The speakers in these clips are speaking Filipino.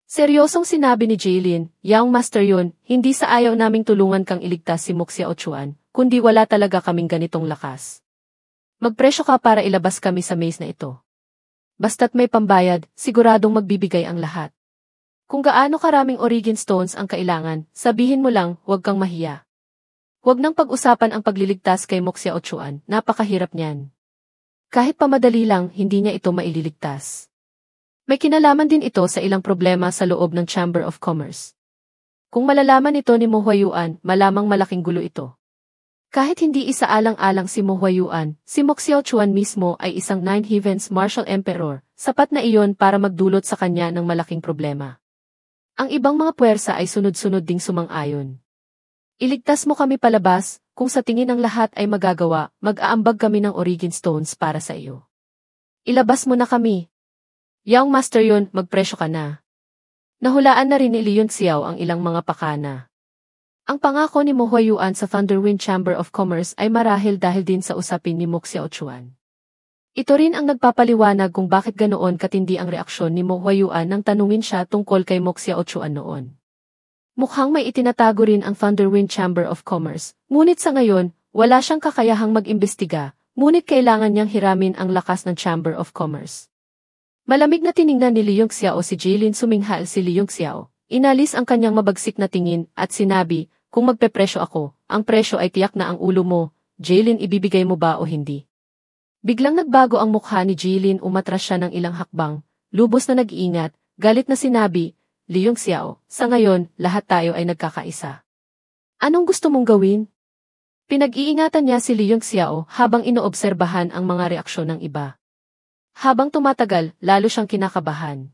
Seryosong sinabi ni Jaylin, "Young Master yun, hindi sa ayaw naming tulungan kang iligtas si Moxia Ochuan, kundi wala talaga kaming ganitong lakas. Magpresyo ka para ilabas kami sa maze na ito. Basta't may pambayad, siguradong magbibigay ang lahat. Kung gaano karaming origin stones ang kailangan, sabihin mo lang, huwag kang mahiya. Huwag nang pag-usapan ang pagliligtas kay Moxia Ochuan, napakahirap niyan. Kahit pamadali lang, hindi niya ito maililigtas. May kinalaman din ito sa ilang problema sa loob ng Chamber of Commerce. Kung malalaman ito ni Mo Huayuan, malamang malaking gulo ito. Kahit hindi isaalang-alang si Mo Huayuan, si Moxia Ochuan mismo ay isang Nine Heavens Martial Emperor, sapat na iyon para magdulot sa kanya ng malaking problema. Ang ibang mga puwersa ay sunod-sunod ding sumang-ayon. Iligtas mo kami palabas, kung sa tingin ng lahat ay magagawa, mag-aambag kami ng origin stones para sa iyo. Ilabas mo na kami. Young Master yun, magpresyo ka na. Nahulaan na rin ni Leon Xiao ang ilang mga pakana. Ang pangako ni Mo Huayuan sa Thunderwind Chamber of Commerce ay marahil dahil din sa usapin ni Moxia Ochuan. Ito rin ang nagpapaliwanag kung bakit ganoon katindi ang reaksyon ni Mo Huayuan nang tanungin siya tungkol kay Moxia Ochuan noon. Mukhang may itinatago rin ang Thunderwind Chamber of Commerce, ngunit sa ngayon, wala siyang kakayahang mag-imbestiga, ngunit kailangan niyang hiramin ang lakas ng Chamber of Commerce. Malamig na tiningnan ni Leon Xiao si Jaylin, suminghal si Leon Xiao. Inalis ang kanyang mabagsik na tingin at sinabi, "Kung magpepresyo ako, ang presyo ay tiyak na ang ulo mo, Jaylin, ibibigay mo ba o hindi?" Biglang nagbago ang mukha ni Jaylin, umatras siya ng ilang hakbang, lubos na nag-iingat, galit na sinabi, "Leon Xiao, sa ngayon, lahat tayo ay nagkakaisa. Anong gusto mong gawin?" Pinag-iingatan niya si Leon Xiao habang inoobserbahan ang mga reaksyon ng iba. Habang tumatagal, lalo siyang kinakabahan.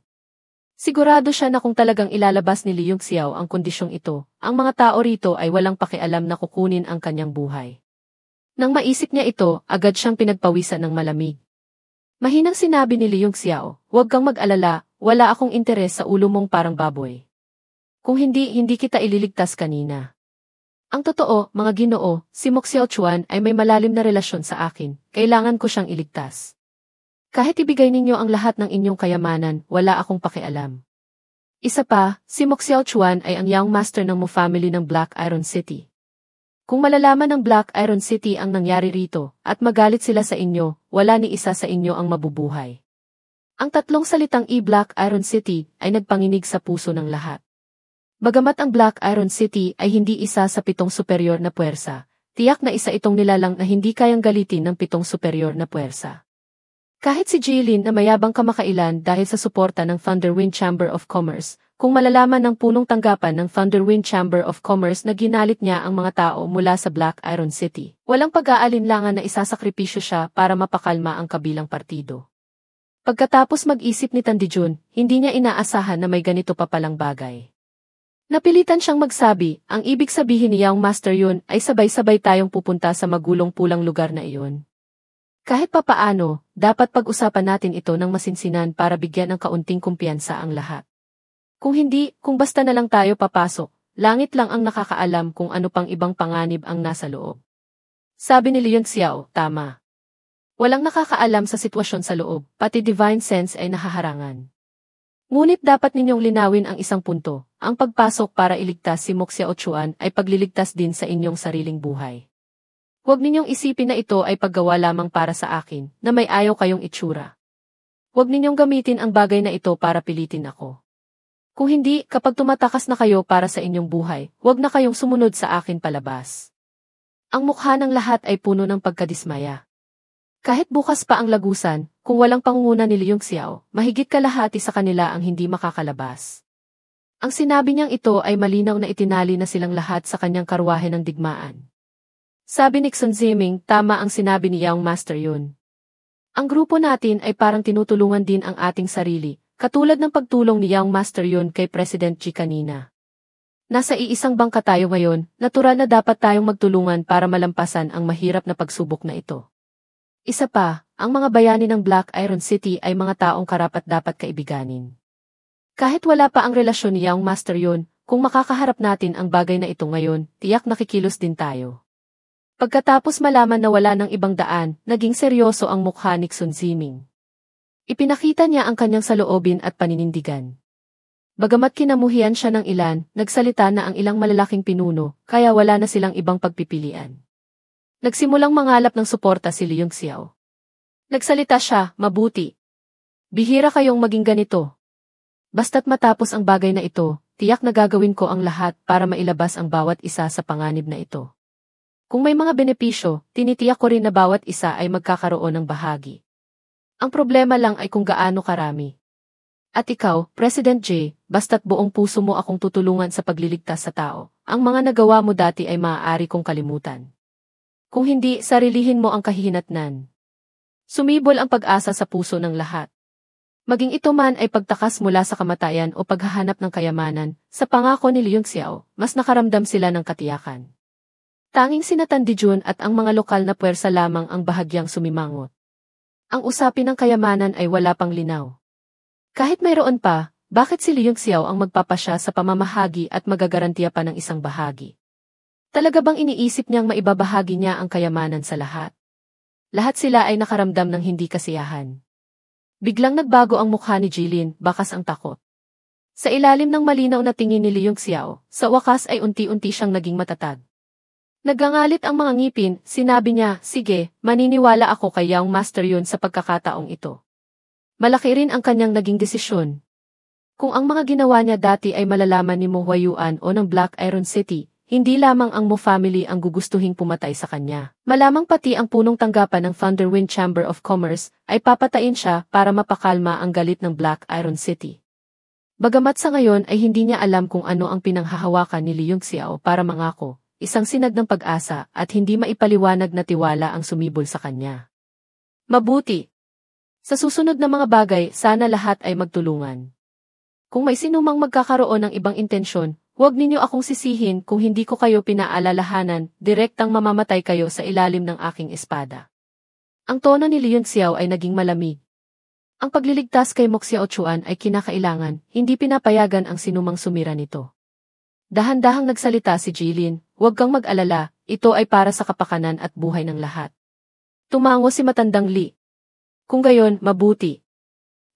Sigurado siya na kung talagang ilalabas ni Leon Xiao ang kondisyong ito, ang mga tao rito ay walang pakialam na kukunin ang kanyang buhay. Nang maisip niya ito, agad siyang pinagpawisan ng malamig. Mahinang sinabi ni Leon Xiao, "Huwag kang mag-alala, wala akong interes sa ulo mong parang baboy. Kung hindi kita ililigtas kanina. Ang totoo, mga ginoo, si Moxia Ochuan ay may malalim na relasyon sa akin, kailangan ko siyang iligtas. Kahit ibigay ninyo ang lahat ng inyong kayamanan, wala akong pakialam." Isa pa, si Moxia Ochuan ay ang Young Master ng Mo family ng Black Iron City. Kung malalaman ng Black Iron City ang nangyari rito, at magalit sila sa inyo, wala ni isa sa inyo ang mabubuhay. Ang tatlong salitang Black Iron City ay nagpanginig sa puso ng lahat. Bagamat ang Black Iron City ay hindi isa sa 7 superior na puwersa, tiyak na isa itong nilalang na hindi kayang galitin ng 7 superior na puwersa. Kahit si Jaylin na mayabang kamakailan dahil sa suporta ng Thunderwind Chamber of Commerce, kung malalaman ng punong tanggapan ng Thunderwind Chamber of Commerce na ginalit niya ang mga tao mula sa Black Iron City, walang pag-aalinlangan na isasakripisyo siya para mapakalma ang kabilang partido. Pagkatapos mag-isip ni Tandijun, hindi niya inaasahan na may ganito pa palang bagay. Napilitan siyang magsabi, "Ang ibig sabihin ni Young Master yun ay sabay-sabay tayong pupunta sa magulong pulang lugar na iyon. Kahit papaano, dapat pag-usapan natin ito ng masinsinan para bigyan ng kaunting kumpiyansa ang lahat. Kung hindi, kung basta na lang tayo papasok, langit lang ang nakakaalam kung ano pang ibang panganib ang nasa loob." Sabi ni Leon Xiao, "Tama. Walang nakakaalam sa sitwasyon sa loob, pati divine sense ay nahaharangan. Ngunit dapat ninyong linawin ang isang punto, ang pagpasok para iligtas si Moxia Ochuan ay pagliligtas din sa inyong sariling buhay. Huwag ninyong isipin na ito ay paggawa lamang para sa akin, na may ayaw kayong itsura. Huwag ninyong gamitin ang bagay na ito para pilitin ako. Kung hindi, kapag tumatakas na kayo para sa inyong buhay, huwag na kayong sumunod sa akin palabas." Ang mukha ng lahat ay puno ng pagkadismaya. Kahit bukas pa ang lagusan, kung walang pangunguna ni Leon Xiao, mahigit kalahati sa kanila ang hindi makakalabas. Ang sinabi niyang ito ay malinaw na itinali na silang lahat sa kanyang karwahe ng digmaan. Sabi ni Xun Ziming, "Tama ang sinabi ni Young Master yun. Ang grupo natin ay parang tinutulungan din ang ating sarili, katulad ng pagtulong ni Young Master yun kay President Xi kanina. Nasa iisang bangka tayo ngayon, natural na dapat tayong magtulungan para malampasan ang mahirap na pagsubok na ito. Isa pa, ang mga bayani ng Black Iron City ay mga taong karapat-dapat kaibiganin. Kahit wala pa ang relasyon ni Young Master yun, kung makakaharap natin ang bagay na ito ngayon, tiyak nakikilos din tayo." Pagkatapos malaman na wala ng ibang daan, naging seryoso ang mukha ni Xun Ziming. Ipinakita niya ang kanyang saloobin at paninindigan. Bagamat kinamuhian siya ng ilan, nagsalita na ang ilang malalaking pinuno, kaya wala na silang ibang pagpipilian. Nagsimulang mangalap ng suporta si Liu Xiao. Nagsalita siya, mabuti. Bihira kayong maging ganito. Basta't matapos ang bagay na ito, tiyak na gagawin ko ang lahat para mailabas ang bawat isa sa panganib na ito. Kung may mga benepisyo, tinitiyak ko rin na bawat isa ay magkakaroon ng bahagi. Ang problema lang ay kung gaano karami. At ikaw, President J, basta't buong puso mo akong tutulungan sa pagliligtas sa tao, ang mga nagawa mo dati ay maaari kong kalimutan. Kung hindi, sarilihin mo ang kahihinatnan. Sumibol ang pag-asa sa puso ng lahat. Maging ito man ay pagtakas mula sa kamatayan o paghahanap ng kayamanan, sa pangako ni Liu Xiao, mas nakaramdam sila ng katiyakan. Tanging sina Tan Dijun at ang mga lokal na puwersa lamang ang bahagyang sumimangot. Ang usapin ng kayamanan ay wala pang linaw. Kahit mayroon pa, bakit si Liu Xiao ang magpapasya sa pamamahagi at magagarantiya pa ng isang bahagi? Talaga bang iniisip niyang maibabahagi niya ang kayamanan sa lahat? Lahat sila ay nakaramdam ng hindi kasiyahan. Biglang nagbago ang mukha ni Jilin, bakas ang takot. Sa ilalim ng malinaw na tingin ni Liu Xiao, sa wakas ay unti-unti siyang naging matatag. Nagangalit ang mga ngipin, sinabi niya, sige, maniniwala ako kay Young Master Yun sa pagkakataong ito. Malaki rin ang kanyang naging desisyon. Kung ang mga ginawa niya dati ay malalaman ni Mo Huayuan o ng Black Iron City, hindi lamang ang Mo family ang gugustuhing pumatay sa kanya. Malamang pati ang punong tanggapan ng Thunderwind Chamber of Commerce ay papatayin siya para mapakalma ang galit ng Black Iron City. Bagamat sa ngayon ay hindi niya alam kung ano ang pinanghahawakan ni Liu Xiao para mangako. Isang sinag ng pag-asa at hindi maipaliwanag na tiwala ang sumibol sa kanya. Mabuti. Sa susunod na mga bagay, sana lahat ay magtulungan. Kung may sinumang magkakaroon ng ibang intensyon, huwag ninyo akong sisihin kung hindi ko kayo pinaalalahanan, direktang mamamatay kayo sa ilalim ng aking espada. Ang tono ni Liu Xiao ay naging malamig. Ang pagliligtas kay Mo Xiaochuan ay kinakailangan, hindi pinapayagan ang sinumang sumira nito. Dahan-dahang nagsalita si Jilin, huwag kang mag-alala, ito ay para sa kapakanan at buhay ng lahat. Tumango si matandang Li. Kung gayon, mabuti.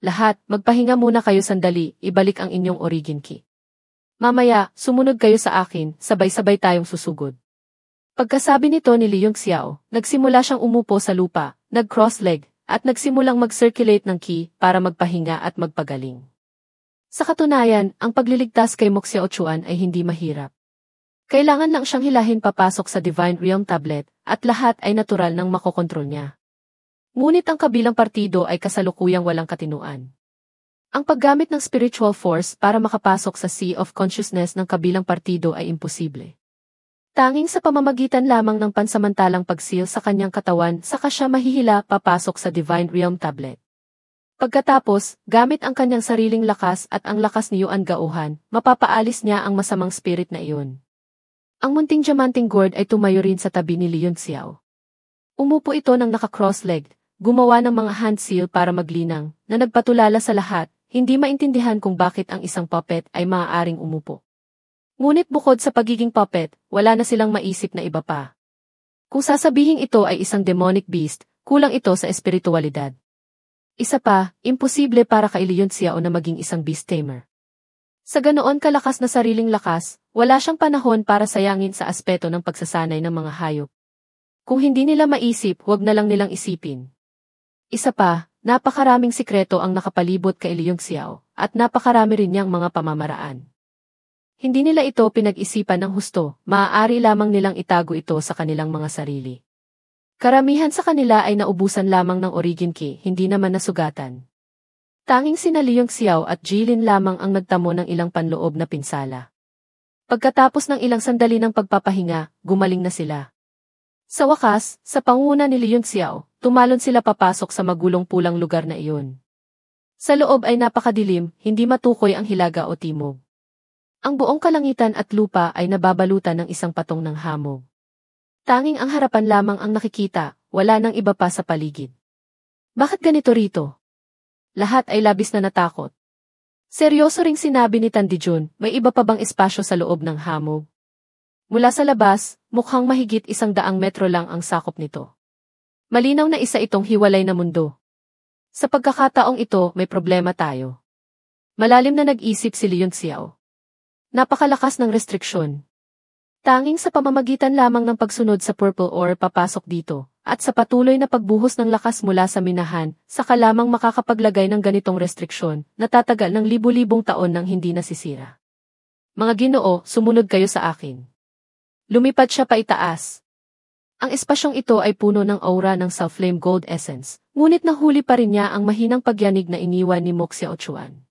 Lahat, magpahinga muna kayo sandali, ibalik ang inyong origin key. Mamaya, sumunod kayo sa akin, sabay-sabay tayong susugod. Pagkasabi nito ni Liu Xiao, nagsimula siyang umupo sa lupa, nag-cross-leg, at nagsimulang mag-circulate ng ki para magpahinga at magpagaling. Sa katunayan, ang pagliligtas kay Mo Xiaochuan ay hindi mahirap. Kailangan lang siyang hilahin papasok sa Divine Realm Tablet, at lahat ay natural nang makokontrol niya. Ngunit ang kabilang partido ay kasalukuyang walang katinuan. Ang paggamit ng spiritual force para makapasok sa Sea of Consciousness ng kabilang partido ay imposible. Tanging sa pamamagitan lamang ng pansamantalang pag-seal sa kanyang katawan saka siya mahihila papasok sa Divine Realm Tablet. Pagkatapos, gamit ang kanyang sariling lakas at ang lakas ni Yuan Gaohan, mapapaalis niya ang masamang spirit na iyon. Ang munting diamanting gourd ay tumayo rin sa tabi ni Liu Xiao. Umupo ito ng naka-cross-legged, gumawa ng mga hand seal para maglinang, na nagpatulala sa lahat, hindi maintindihan kung bakit ang isang puppet ay maaaring umupo. Ngunit bukod sa pagiging puppet, wala na silang maisip na iba pa. Kung sasabihin ito ay isang demonic beast, kulang ito sa espiritualidad. Isa pa, imposible para kay Liu Xiao na maging isang beast tamer. Sa ganoon kalakas na sariling lakas, wala siyang panahon para sayangin sa aspeto ng pagsasanay ng mga hayop. Kung hindi nila maisip, huwag na lang nilang isipin. Isa pa, napakaraming sikreto ang nakapalibot kay Liu Xiao, at napakarami rin niyang mga pamamaraan. Hindi nila ito pinag-isipan ng husto, maaari lamang nilang itago ito sa kanilang mga sarili. Karamihan sa kanila ay naubusan lamang ng origin key, hindi naman nasugatan. Tanging sina Liu Xiao at Jilin lamang ang nagtamo ng ilang panloob na pinsala. Pagkatapos ng ilang sandali ng pagpapahinga, gumaling na sila. Sa wakas, sa panguna ni Liu Xiao, tumalon sila papasok sa magulong pulang lugar na iyon. Sa loob ay napakadilim, hindi matukoy ang hilaga o timog. Ang buong kalangitan at lupa ay nababalutan ng isang patong ng hamog. Tanging ang harapan lamang ang nakikita, wala nang iba pa sa paligid. Bakit ganito rito? Lahat ay labis na natakot. Seryoso ring sinabi ni Tan Dijun, may iba pa bang espasyo sa loob ng hamog? Mula sa labas, mukhang mahigit 100 metro lang ang sakop nito. Malinaw na isa itong hiwalay na mundo. Sa pagkakataong ito, may problema tayo. Malalim na nag-isip si Leon Xiao. Napakalakas ng restriksyon. Tanging sa pamamagitan lamang ng pagsunod sa purple ore papasok dito, at sa patuloy na pagbuhos ng lakas mula sa minahan, saka lamang makakapaglagay ng ganitong restriksyon, na tatagal ng libu-libong taon nang hindi nasisira. Mga Ginoo, sumunod kayo sa akin. Lumipad siya paitaas. Ang espasyong ito ay puno ng aura ng Self-Flame Gold Essence, ngunit nahuli pa rin niya ang mahinang pagyanig na iniwan ni Moxia Ochuan.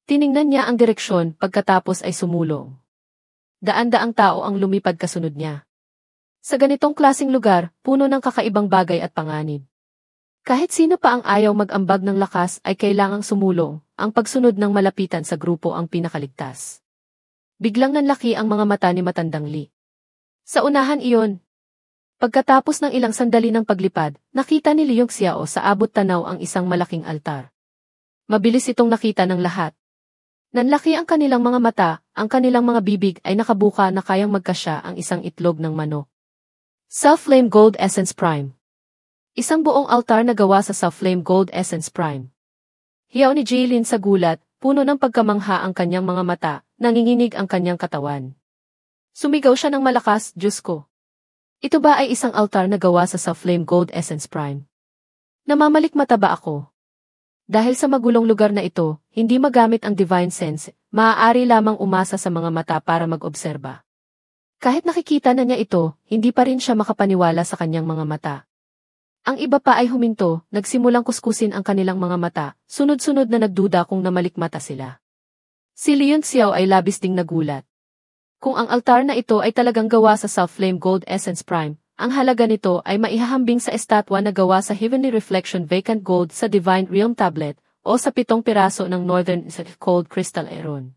Tiningnan niya ang direksyon pagkatapos ay sumulong. Daan-daang tao ang lumipad kasunod niya. Sa ganitong klasing lugar, puno ng kakaibang bagay at panganib. Kahit sino pa ang ayaw mag-ambag ng lakas ay kailangang sumulong, ang pagsunod ng malapitan sa grupo ang pinakaligtas. Biglang nanlaki ang mga mata ni Matandang Li. Sa unahan iyon. Pagkatapos ng ilang sandali ng paglipad, nakita ni Leon Xiao sa abot tanaw ang isang malaking altar. Mabilis itong nakita ng lahat. Nanlaki ang kanilang mga mata, ang kanilang mga bibig ay nakabuka na kayang magkasya ang isang itlog ng manok. Self-Flame Gold Essence Prime. Isang buong altar na gawa sa Self-Flame Gold Essence Prime. Hiyaw ni Jaylin sa gulat, puno ng pagkamangha ang kanyang mga mata, nanginginig ang kanyang katawan. Sumigaw siya ng malakas, Diyos ko. Ito ba ay isang altar na gawa sa Self-Flame Gold Essence Prime? Namamalikmata ba ako? Dahil sa magulong lugar na ito, hindi magamit ang Divine Sense, maaari lamang umasa sa mga mata para mag-obserba. Kahit nakikita na niya ito, hindi pa rin siya makapaniwala sa kanyang mga mata. Ang iba pa ay huminto, nagsimulang kuskusin ang kanilang mga mata, sunod-sunod na nagduda kung namalikmata sila. Si Leon Xiao ay labis ding nagulat. Kung ang altar na ito ay talagang gawa sa Self-Flame Gold Essence Prime, ang halaga nito ay maihahambing sa estatwa na gawa sa Heavenly Reflection Vacant Gold sa Divine Realm Tablet o sa 7 piraso ng Northern Cold Crystal Aeron.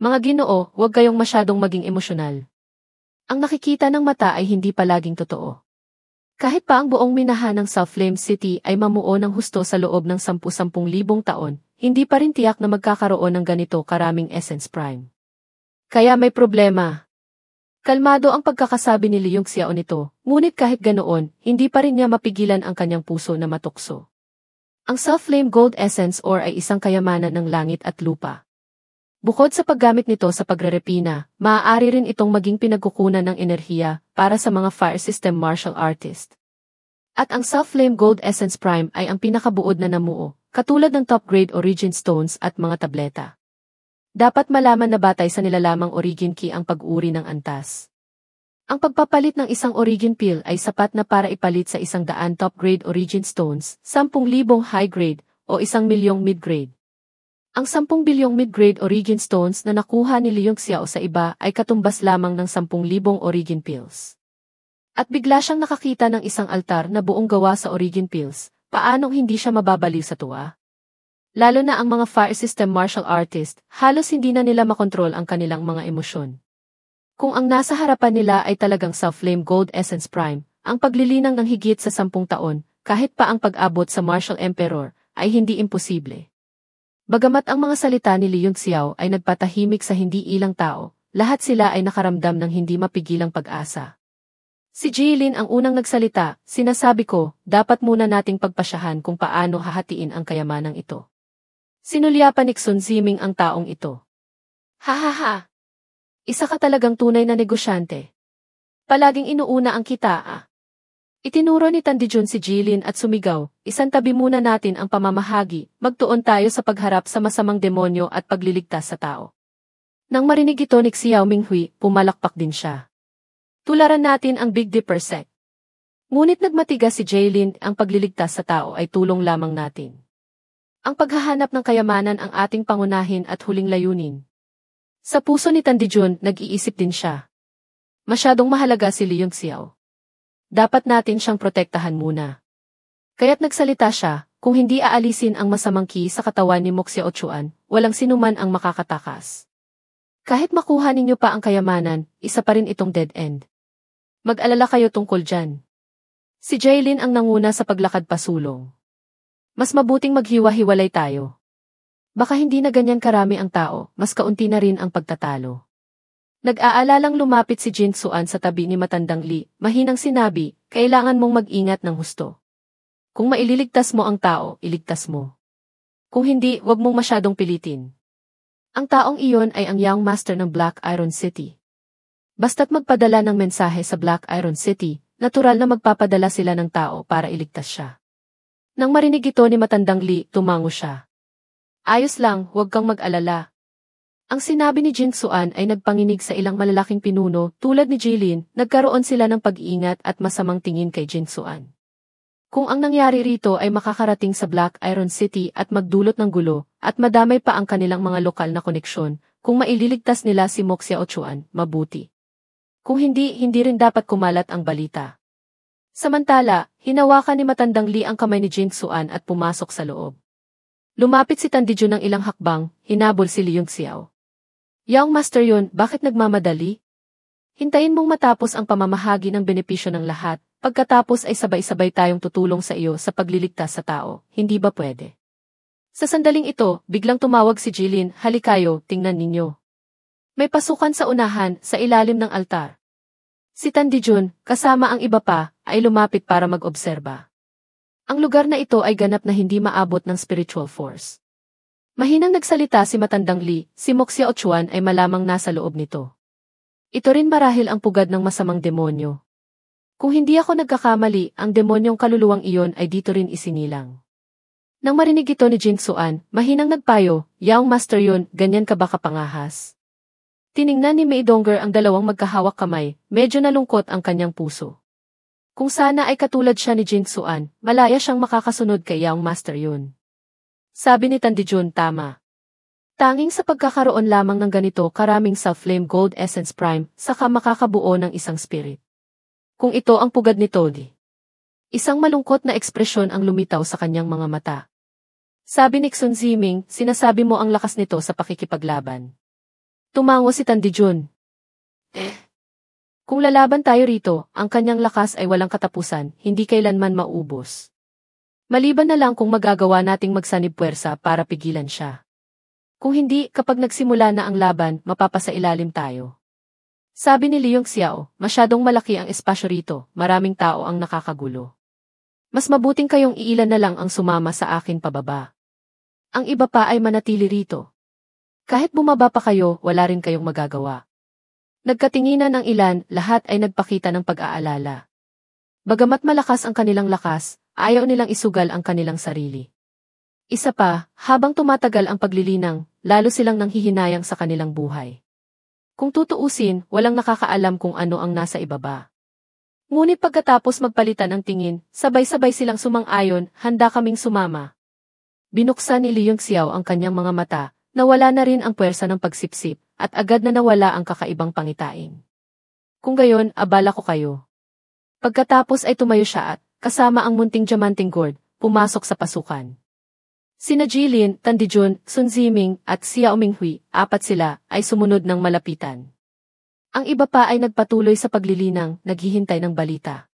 Mga Ginoo, huwag kayong masyadong maging emosyonal. Ang nakikita ng mata ay hindi palaging totoo. Kahit pa ang buong minahan ng Self-Flame City ay mamuo ng husto sa loob ng 10,000 taon, hindi pa rin tiyak na magkakaroon ng ganito karaming Essence Prime. Kaya may problema. Kalmado ang pagkakasabi ni Leon Xiao nito, ngunit kahit ganoon, hindi pa rin niya mapigilan ang kanyang puso na matukso. Ang Self-Flame Gold Essence Ore ay isang kayamanan ng langit at lupa. Bukod sa paggamit nito sa pagrerepina, maaari rin itong maging pinagkukunan ng enerhiya para sa mga fire system martial artist. At ang Self-Flame Gold Essence Prime ay ang pinakabuod na namuo, katulad ng top-grade Origin Stones at mga tableta. Dapat malaman na batay sa nilalamang Origin Key ang pag-uri ng antas. Ang pagpapalit ng isang Origin Pill ay sapat na para ipalit sa 100 top-grade Origin Stones, 10,000 high-grade, o 1,000,000 mid-grade. Ang 10 bilyong mid-grade Origin Stones na nakuha ni Leon Xiao sa iba ay katumbas lamang ng 10,000 Origin Pills. At bigla siyang nakakita ng isang altar na buong gawa sa Origin Pills, paanong hindi siya mababaliw sa tuwa? Lalo na ang mga fire system martial artist, halos hindi na nila makontrol ang kanilang mga emosyon. Kung ang nasa harapan nila ay talagang Self-Flame Gold Essence Prime, ang paglilinang ng higit sa 10 taon, kahit pa ang pag-abot sa Martial Emperor, ay hindi imposible. Bagamat ang mga salita ni Leon Xiao ay nagpatahimik sa hindi ilang tao, lahat sila ay nakaramdam ng hindi mapigilang pag-asa. Si Jaylin ang unang nagsalita, sinasabi ko, dapat muna nating pagpasyahan kung paano hahatiin ang kayamanang ito. Sinulyapan ni Sun Ziming ang taong ito. Ha. Isa ka talagang tunay na negosyante. Palaging inuuna ang kita. Itinuro ni Tandijun si Jilin at sumigaw, isantabi muna natin ang pamamahagi, magtuon tayo sa pagharap sa masamang demonyo at pagliligtas sa tao. Nang marinig ito ni Xiao Minghui, pumalakpak din siya. Tularan natin ang Big Dipper sect. Ngunit nagmatigas si Jaylin, ang pagliligtas sa tao ay tulong lamang natin. Ang paghahanap ng kayamanan ang ating pangunahin at huling layunin. Sa puso ni Tandijun, nag-iisip din siya. Masyadong mahalaga si Leon Xiao. Dapat natin siyang protektahan muna. Kaya't nagsalita siya, kung hindi aalisin ang masamang ki sa katawan ni Moxia Ochuan, walang sinuman ang makakatakas. Kahit makuha ninyo pa ang kayamanan, isa pa rin itong dead end. Mag-alala kayo tungkol dyan. Si Jaylin ang nanguna sa paglakad pasulong. Mas mabuting maghiwa-hiwalay tayo. Baka hindi na ganyan karami ang tao, mas kaunti na rin ang pagtatalo. Nag-aalalang lumapit si Jin Xuan sa tabi ni Matandang Li, mahinang sinabi, kailangan mong mag-ingat ng husto. Kung maililigtas mo ang tao, iligtas mo. Kung hindi, wag mong masyadong pilitin. Ang taong iyon ay ang Young Master ng Black Iron City. Basta't magpadala ng mensahe sa Black Iron City, natural na magpapadala sila ng tao para iligtas siya. Nang marinig ito ni Matandang Li, tumango siya. Ayos lang, huwag kang mag-alala. Ang sinabi ni Jing Xuan ay nagpanginig sa ilang malalaking pinuno tulad ni Jilin, nagkaroon sila ng pag-iingat at masamang tingin kay Jing Xuan. Kung ang nangyari rito ay makakarating sa Black Iron City at magdulot ng gulo, at madamay pa ang kanilang mga lokal na koneksyon, kung maililigtas nila si Moxia Ochuan, mabuti. Kung hindi, hindi rin dapat kumalat ang balita. Samantala, hinawakan ni Matandang Li ang kamay ni Jing Xuan at pumasok sa loob. Lumapit si Tandijun ng ilang hakbang, hinabol si Liung Xiao. Young Master yun, bakit nagmamadali? Hintayin mong matapos ang pamamahagi ng benepisyo ng lahat, pagkatapos ay sabay-sabay tayong tutulong sa iyo sa pagliligtas sa tao, hindi ba pwede? Sa sandaling ito, biglang tumawag si Jilin, halikayo, tingnan ninyo. May pasukan sa unahan, sa ilalim ng altar. Si Tandijun, kasama ang iba pa, ay lumapit para mag-obserba. Ang lugar na ito ay ganap na hindi maabot ng spiritual force. Mahinang nagsalita si Matandang Li, si Moxia Ochuan ay malamang nasa loob nito. Ito rin marahil ang pugad ng masamang demonyo. Kung hindi ako nagkakamali, ang demonyong kaluluwang iyon ay dito rin isinilang. Nang marinig ito ni Jing Xuan, mahinang nagpayo, Young Master yun, ganyan ka ba kapangahas? Tiningnan ni Mei Dongger ang dalawang magkahawak kamay, medyo nalungkot ang kanyang puso. Kung sana ay katulad siya ni Jing Xuan, malaya siyang makakasunod kay Young Master yun. Sabi ni Tandijun, tama. Tanging sa pagkakaroon lamang ng ganito karaming Self-Flame Gold Essence Prime, saka makakabuo ng isang spirit. Kung ito ang pugad ni Todi. Isang malungkot na ekspresyon ang lumitaw sa kanyang mga mata. Sabi ni Xun Ziming, sinasabi mo ang lakas nito sa pakikipaglaban. Tumango si Tandijun. Kung lalaban tayo rito, ang kanyang lakas ay walang katapusan, hindi kailanman maubos. Maliban na lang kung magagawa nating magsanib puwersa para pigilan siya. Kung hindi, kapag nagsimula na ang laban, mapapasailalim tayo. Sabi ni Liung Xiao, masyadong malaki ang espasyo rito, maraming tao ang nakakagulo. Mas mabuting kayong iilan na lang ang sumama sa akin pababa. Ang iba pa ay manatili rito. Kahit bumaba pa kayo, wala rin kayong magagawa. Nagkatinginan ang ilan, lahat ay nagpakita ng pag-aalala. Bagamat malakas ang kanilang lakas, ayaw nilang isugal ang kanilang sarili. Isa pa, habang tumatagal ang paglilinang, lalo silang nanghihinayang sa kanilang buhay. Kung tutuusin, walang nakakaalam kung ano ang nasa ibaba. Ngunit pagkatapos magpalitan ng tingin, sabay-sabay silang sumang-ayon, handa kaming sumama. Binuksan ni Liung Xiao ang kanyang mga mata, nawala na rin ang puwersa ng pagsipsip, at agad na nawala ang kakaibang pangitain. Kung gayon, abala ko kayo. Pagkatapos ay tumayo siya at, kasama ang munting diamanting gourd, pumasok sa pasukan. Sina Jilin, Tandijun, Xun Ziming, at Xiao Minghui, apat sila, ay sumunod ng malapitan. Ang iba pa ay nagpatuloy sa paglilinang, naghihintay ng balita.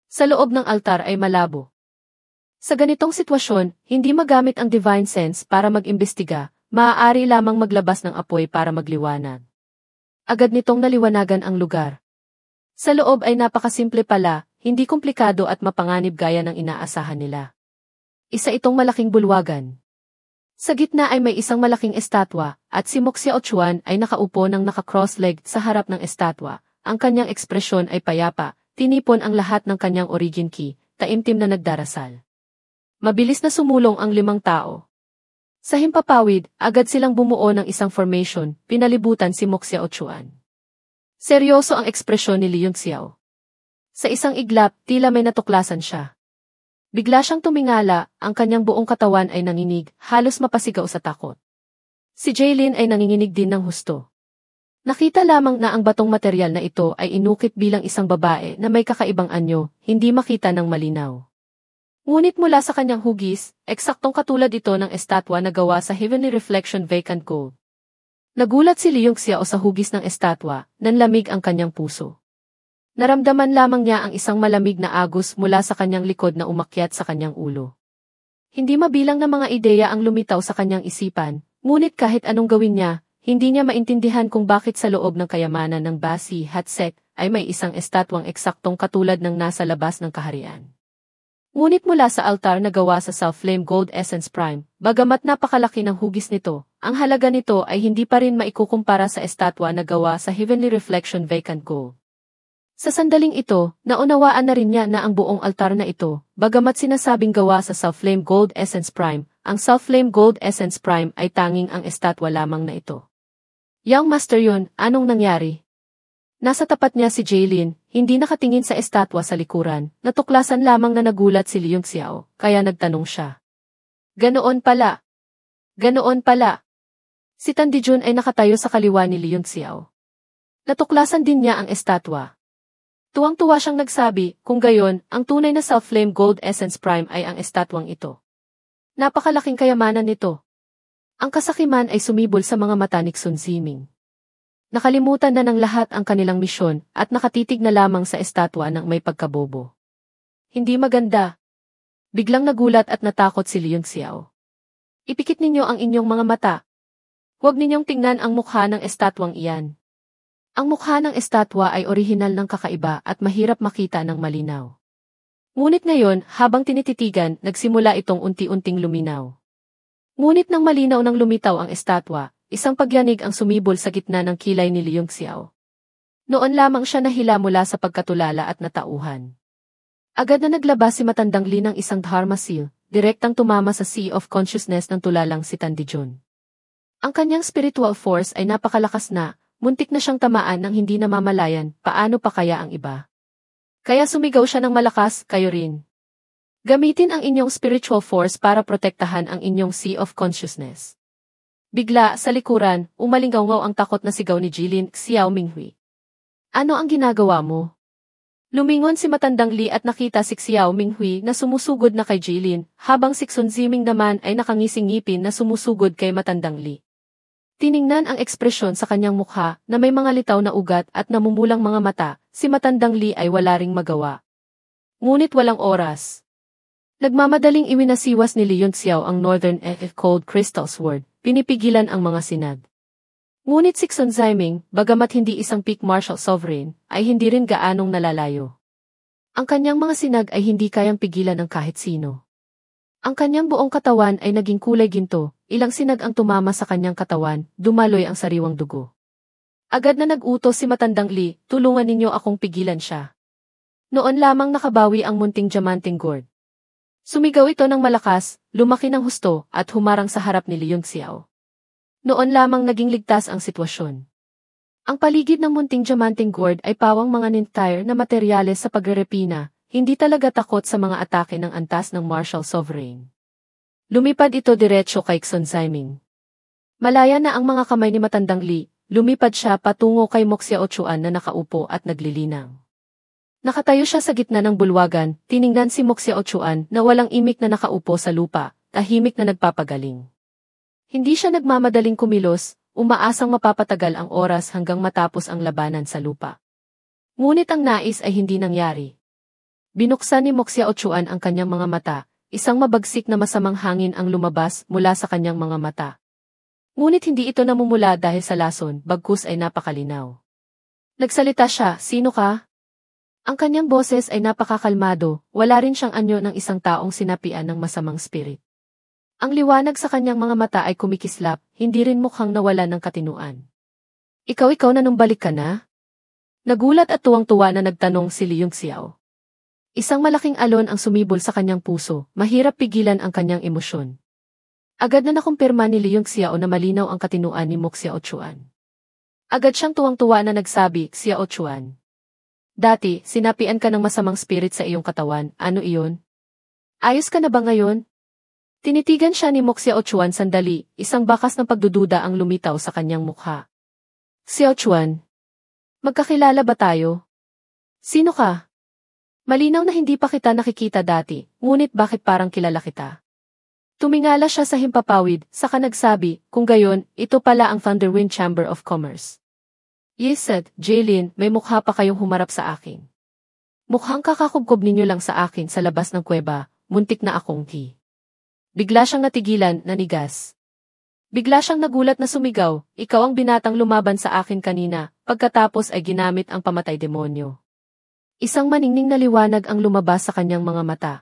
Sa loob ng altar ay malabo. Sa ganitong sitwasyon, hindi magamit ang divine sense para mag-imbestiga, maaari lamang maglabas ng apoy para magliwanag. Agad nitong naliwanagan ang lugar. Sa loob ay napakasimple pala, hindi komplikado at mapanganib gaya ng inaasahan nila. Isa itong malaking bulwagan. Sa gitna ay may isang malaking estatwa, at si Moxia Ochuan ay nakaupo ng naka-cross-legged sa harap ng estatwa. Ang kanyang ekspresyon ay payapa, tinipon ang lahat ng kanyang origin key, taimtim na nagdarasal. Mabilis na sumulong ang 5 tao. Sa himpapawid, agad silang bumuo ng isang formation, pinalibutan si Moxia Ochuan. Seryoso ang ekspresyon ni Liung Xiao. Sa isang iglap, tila may natuklasan siya. Bigla siyang tumingala, ang kanyang buong katawan ay nanginig, halos mapasigaw sa takot. Si Jaylin ay nanginginig din ng husto. Nakita lamang na ang batong material na ito ay inukit bilang isang babae na may kakaibang anyo, hindi makita ng malinaw. Ngunit mula sa kanyang hugis, eksaktong katulad ito ng estatwa na gawa sa Heavenly Reflection Vacant Gold. Nagulat si Liung Xiao sa hugis ng estatwa, nanlamig ang kanyang puso. Naramdaman lamang niya ang isang malamig na agos mula sa kanyang likod na umakyat sa kanyang ulo. Hindi mabilang na mga ideya ang lumitaw sa kanyang isipan, ngunit kahit anong gawin niya, hindi niya maintindihan kung bakit sa loob ng kayamanan ng Basi Hatsek ay may isang estatwang eksaktong katulad ng nasa labas ng kaharian. Ngunit mula sa altar na gawa sa Self-Flame Gold Essence Prime, bagamat napakalaki ng hugis nito, ang halaga nito ay hindi pa rin maikukumpara sa estatwa na gawa sa Heavenly Reflection Vacant Gold. Sa sandaling ito, naunawaan na rin niya na ang buong altar na ito, bagamat sinasabing gawa sa Self-Flame Gold Essence Prime, ang Self-Flame Gold Essence Prime ay tanging ang estatwa lamang na ito. Young Master yun, anong nangyari? Nasa tapat niya si Jaylin, hindi nakatingin sa estatwa sa likuran, natuklasan lamang na nagulat si Liung Xiao, kaya nagtanong siya. Ganoon pala. Ganoon pala. Si Tan Dijun ay nakatayo sa kaliwa ni Liung Xiao. Natuklasan din niya ang estatwa. Tuwang-tuwa siyang nagsabi, kung gayon, ang tunay na Self-Flame Gold Essence Prime ay ang estatwang ito. Napakalaking kayamanan nito. Ang kasakiman ay sumibol sa mga mata ni Sun Ziming. Nakalimutan na ng lahat ang kanilang misyon at nakatitig na lamang sa estatwa ng may pagkabobo. Hindi maganda. Biglang nagulat at natakot si Liung Xiao. Ipikit ninyo ang inyong mga mata. Huwag ninyong tingnan ang mukha ng estatwang iyan. Ang mukha ng estatwa ay orihinal ng kakaiba at mahirap makita ng malinaw. Ngunit ngayon, habang tinititigan, nagsimula itong unti-unting luminaw. Ngunit nang malinaw nang lumitaw ang estatwa, isang pagyanig ang sumibol sa gitna ng kilay ni Liung Xiao. Noon lamang siya nahila mula sa pagkatulala at natauhan. Agad na naglabas si Matandang Li ng isang Dharma Seal, direktang tumama sa Sea of Consciousness ng tulalang si Tan Dijun. Ang kanyang spiritual force ay napakalakas na, muntik na siyang tamaan ng hindi namamalayan, paano pa kaya ang iba? Kaya sumigaw siya ng malakas, kayo rin. Gamitin ang inyong spiritual force para protektahan ang inyong Sea of Consciousness. Bigla, sa likuran, umalingaw ang takot na sigaw ni Jilin, Xiao Minghui. Ano ang ginagawa mo? Lumingon si Matandang Li at nakita si Xiao Minghui na sumusugod na kay Jilin, habang si Sun Ziming naman ay nakangising ngipin na sumusugod kay Matandang Li. Tiningnan ang ekspresyon sa kanyang mukha na may mga litaw na ugat at namumulang mga mata, si Matandang Li ay wala ring magawa. Ngunit walang oras. Nagmamadaling iwinasiwas ni Liung Xiao ang Northern Cold Crystal Sword. Pinipigilan ang mga sinag. Ngunit si Sun Ziming, bagamat hindi isang peak martial sovereign, ay hindi rin gaanong nalalayo. Ang kanyang mga sinag ay hindi kayang pigilan ng kahit sino. Ang kanyang buong katawan ay naging kulay ginto, ilang sinag ang tumama sa kanyang katawan, dumaloy ang sariwang dugo. Agad na nag-utos si Matandang Li, tulungan ninyo akong pigilan siya. Noon lamang nakabawi ang munting diamanteng gourd. Sumigaw ito ng malakas, lumaki ng husto, at humarang sa harap ni Liung Xiao. Noon lamang naging ligtas ang sitwasyon. Ang paligid ng munting diamanteng gourd ay pawang mga nintyre na materyales sa pagrerepina, hindi talaga takot sa mga atake ng antas ng martial sovereign. Lumipad ito diretso kay Sun Ziming. Malaya na ang mga kamay ni Matandang Li, lumipad siya patungo kay Moxia Ochuan na nakaupo at naglilinang. Nakatayo siya sa gitna ng bulwagan, tiningnan si Moxia Ochuan na walang imik na nakaupo sa lupa, tahimik na nagpapagaling. Hindi siya nagmamadaling kumilos, umaasang mapapatagal ang oras hanggang matapos ang labanan sa lupa. Ngunit ang nais ay hindi nangyari. Binuksan ni Moxia Ochuan ang kanyang mga mata, isang mabagsik na masamang hangin ang lumabas mula sa kanyang mga mata. Ngunit hindi ito namumula dahil sa lason, bagkus ay napakalinaw. Nagsalita siya, sino ka? Ang kanyang boses ay napakakalmado, wala rin siyang anyo ng isang taong sinapian ng masamang spirit. Ang liwanag sa kanyang mga mata ay kumikislap, hindi rin mukhang nawala ng katinuan. Ikaw nanumbalik ka na? Nagulat at tuwang-tuwa na nagtanong si Liung Xiao. Isang malaking alon ang sumibol sa kanyang puso, mahirap pigilan ang kanyang emosyon. Agad na nakumpirma ni Liung Xiao na malinaw ang katinuan ni Moxia Ochuan. Agad siyang tuwang-tuwa na nagsabi, Xiao Ochuan. Dati, sinapian ka ng masamang spirit sa iyong katawan, ano iyon? Ayos ka na ba ngayon? Tinitigan siya ni Moxia Ochuan sandali, isang bakas ng pagdududa ang lumitaw sa kanyang mukha. Xiao Ochuan, magkakilala ba tayo? Sino ka? Malinaw na hindi pa kita nakikita dati, ngunit bakit parang kilala kita? Tumingala siya sa himpapawid, saka nagsabi, kung gayon, ito pala ang Thunderwind Chamber of Commerce. Yes, said, Jaylin, may mukha pa kayong humarap sa akin. Mukhang kakakubkob ninyo lang sa akin sa labas ng kuweba, muntik na akong ki. Bigla siyang natigilan, nanigas. Bigla siyang nagulat na sumigaw, ikaw ang binatang lumaban sa akin kanina, pagkatapos ay ginamit ang pamatay demonyo. Isang maningning na liwanag ang lumabas sa kanyang mga mata.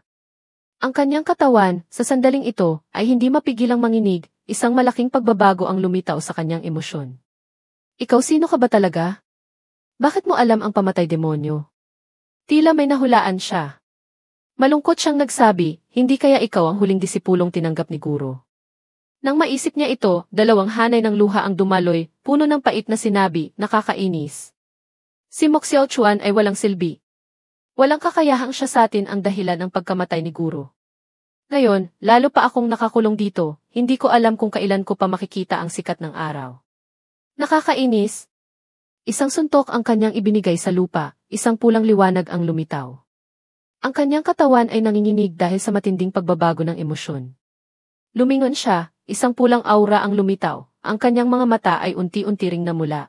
Ang kanyang katawan, sa sandaling ito, ay hindi mapigilang manginig, isang malaking pagbabago ang lumitaw sa kanyang emosyon. Ikaw sino ka ba talaga? Bakit mo alam ang pamatay demonyo? Tila may nahulaan siya. Malungkot siyang nagsabi, hindi kaya ikaw ang huling disipulong tinanggap ni Guro. Nang maisip niya ito, dalawang hanay ng luha ang dumaloy, puno ng pait na sinabi, nakakainis. Si Mo Xiaochuan ay walang silbi. Walang kakayahang siya sa atin ang dahilan ng pagkamatay ni Guro. Ngayon, lalo pa akong nakakulong dito, hindi ko alam kung kailan ko pa makikita ang sikat ng araw. Nakakainis. Isang suntok ang kanyang ibinigay sa lupa, isang pulang liwanag ang lumitaw. Ang kanyang katawan ay nanginginig dahil sa matinding pagbabago ng emosyon. Lumingon siya, isang pulang aura ang lumitaw, ang kanyang mga mata ay unti-unti ring namula.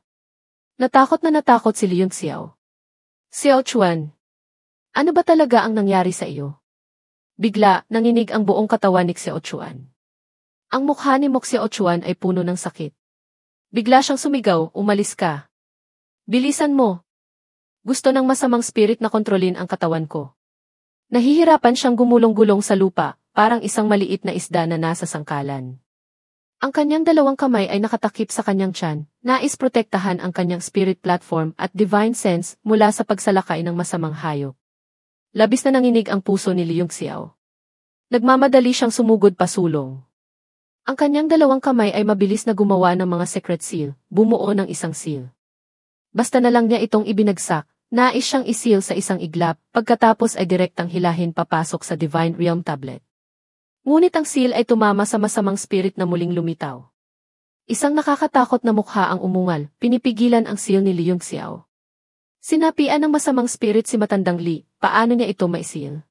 Natakot si Liang Xiao. Xiaochuan. Ano ba talaga ang nangyari sa iyo? Bigla, nanginig ang buong katawan ni Xiaochuan. Ang mukha ni Mo Xiaochuan ay puno ng sakit. Bigla siyang sumigaw, umalis ka. Bilisan mo. Gusto ng masamang spirit na kontrolin ang katawan ko. Nahihirapan siyang gumulong-gulong sa lupa, parang isang maliit na isda na nasa sangkalan. Ang kanyang dalawang kamay ay nakatakip sa kanyang tiyan, nais protektahan ang kanyang spirit platform at divine sense mula sa pagsalakay ng masamang hayop. Labis na nanginig ang puso ni Liang Xiao. Nagmamadali siyang sumugod pasulong. Ang kanyang dalawang kamay ay mabilis na gumawa ng mga secret seal, bumuo ng isang seal. Basta na lang niya itong ibinagsak, nais siyang iseal sa isang iglap, pagkatapos ay direktang hilahin papasok sa Divine Realm Tablet. Ngunit ang seal ay tumama sa masamang spirit na muling lumitaw. Isang nakakatakot na mukha ang umungal, pinipigilan ang seal ni Liang Xiao. Sinapian ng masamang spirit si Matandang Li, paano niya ito maiseal?